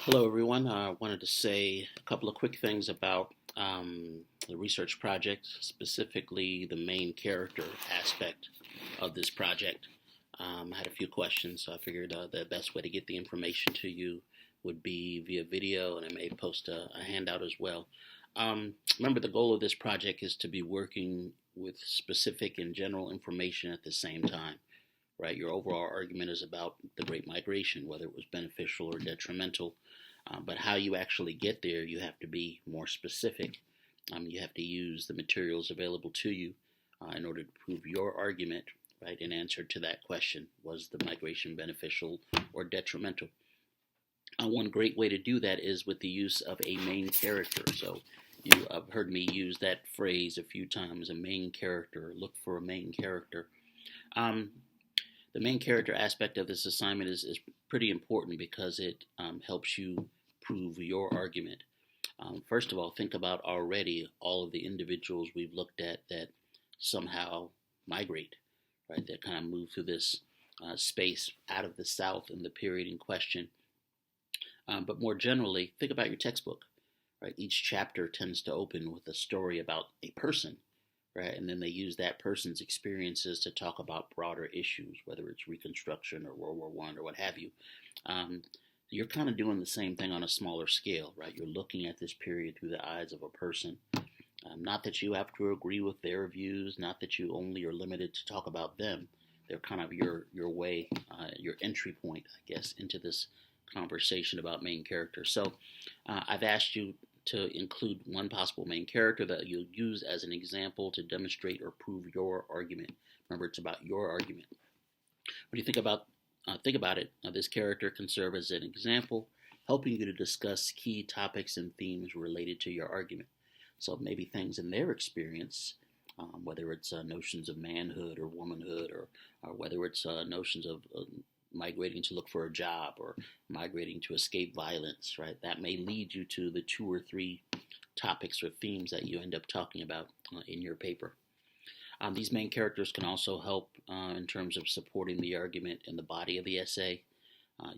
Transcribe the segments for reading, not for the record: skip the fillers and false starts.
Hello, everyone. I wanted to say a couple of quick things about the research project, specifically the main character aspect of this project. I had a few questions, so I figured the best way to get the information to you would be via video, and I may post a handout as well. Remember, the goal of this project is to be working with specific and general information at the same time, right? Your overall argument is about the Great Migration, whether it was beneficial or detrimental. But how you actually get there, you have to be more specific. You have to use the materials available to you in order to prove your argument, right, in answer to that question: was the migration beneficial or detrimental? One great way to do that is with the use of a main character. So you have heard me use that phrase a few times: a main character. Look for a main character. Um, the main character aspect of this assignment is pretty important because it helps you prove your argument. First of all, think about already all of the individuals we've looked at that somehow migrate, right? That kind of move through this space out of the South in the period in question. But more generally, think about your textbook, right? Each chapter tends to open with a story about a person, right? And then they use that person's experiences to talk about broader issues, whether it's Reconstruction or World War One or what have you. Um, you're kind of doing the same thing on a smaller scale, right? You're looking at this period through the eyes of a person. Not that you have to agree with their views, not that you only are limited to talk about them. They're kind of your way, your entry point, I guess, into this conversation about main characters. So I've asked you to include one possible main character that you'll use as an example to demonstrate or prove your argument. Remember, it's about your argument. When you think about it, this character can serve as an example, helping you to discuss key topics and themes related to your argument. So maybe things in their experience, whether it's notions of manhood or womanhood, or whether it's notions of migrating to look for a job or migrating to escape violence, right? That may lead you to the two or three topics or themes that you end up talking about in your paper. These main characters can also help in terms of supporting the argument in the body of the essay.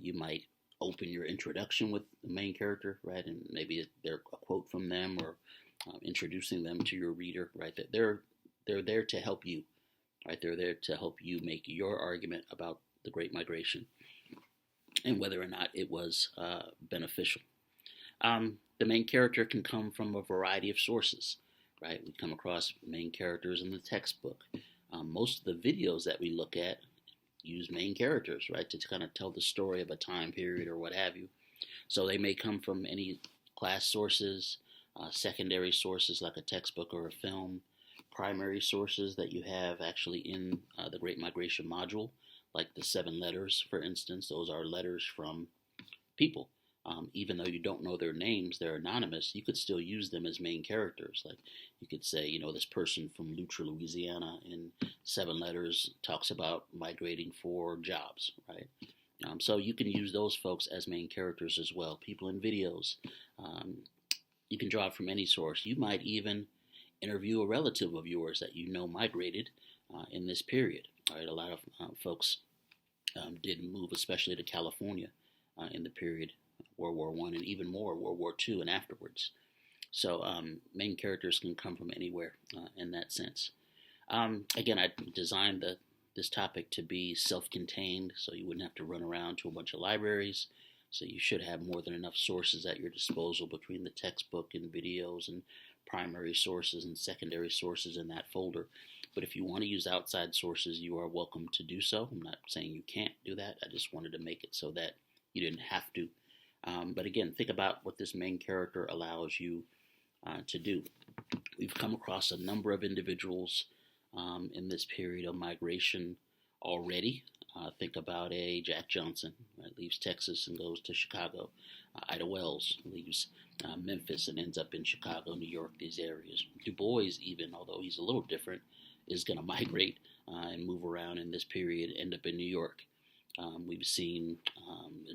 You might open your introduction with the main character, right? And maybe they're a quote from them, or introducing them to your reader, right? That they're there to help you, right? They're there to help you make your argument about the Great Migration and whether or not it was beneficial. The main character can come from a variety of sources, right? We come across main characters in the textbook. Most of the videos that we look at use main characters, right, to kind of tell the story of a time period or what have you. So they may come from any class sources, secondary sources like a textbook or a film, primary sources that you have actually in the Great Migration module, like the 7 letters, for instance. Those are letters from people. Even though you don't know their names, they're anonymous, you could still use them as main characters. Like you could say, this person from Luttra, Louisiana, in 7 letters talks about migrating for jobs, right? So you can use those folks as main characters as well. People in videos, you can draw it from any source. You might even interview a relative of yours that you know migrated in this period. All right, a lot of folks did move, especially to California in the period World War One, and even more World War Two and afterwards. So main characters can come from anywhere in that sense. Again, I designed this topic to be self-contained, so you wouldn't have to run around to a bunch of libraries. So you should have more than enough sources at your disposal between the textbook and videos and primary sources and secondary sources in that folder. But if you want to use outside sources, you are welcome to do so. I'm not saying you can't do that. I just wanted to make it so that you didn't have to. But again, think about what this main character allows you to do. We've come across a number of individuals in this period of migration already. Think about a Jack Johnson, right, leaves Texas and goes to Chicago. Ida Wells leaves Memphis and ends up in Chicago, New York, these areas. Du Bois, even, although he's a little different, is going to migrate and move around in this period, end up in New York. We've seen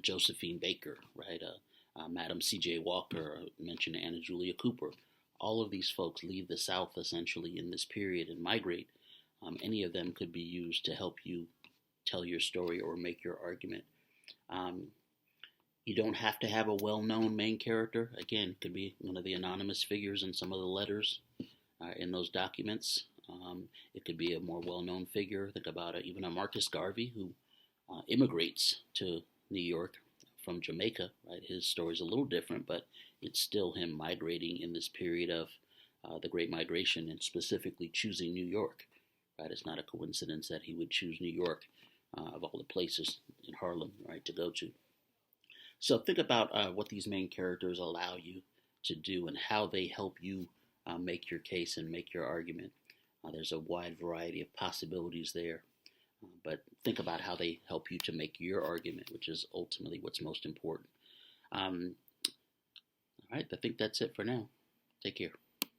Josephine Baker, right? Madam C.J. Walker, mentioned Anna Julia Cooper. All of these folks leave the South essentially in this period and migrate. Any of them could be used to help you tell your story or make your argument. Um, You don't have to have a well-known main character. Again, it could be one of the anonymous figures in some of the letters in those documents. It could be a more well-known figure. Think about it, even a Marcus Garvey who immigrates to New York from Jamaica. Right, his story is a little different, but it's still him migrating in this period of the Great Migration and specifically choosing New York. Right, it's not a coincidence that he would choose New York of all the places in Harlem, right, to go to. So think about what these main characters allow you to do and how they help you make your case and make your argument. There's a wide variety of possibilities there, but think about how they help you to make your argument, which is ultimately what's most important. All right, I think that's it for now. Take care.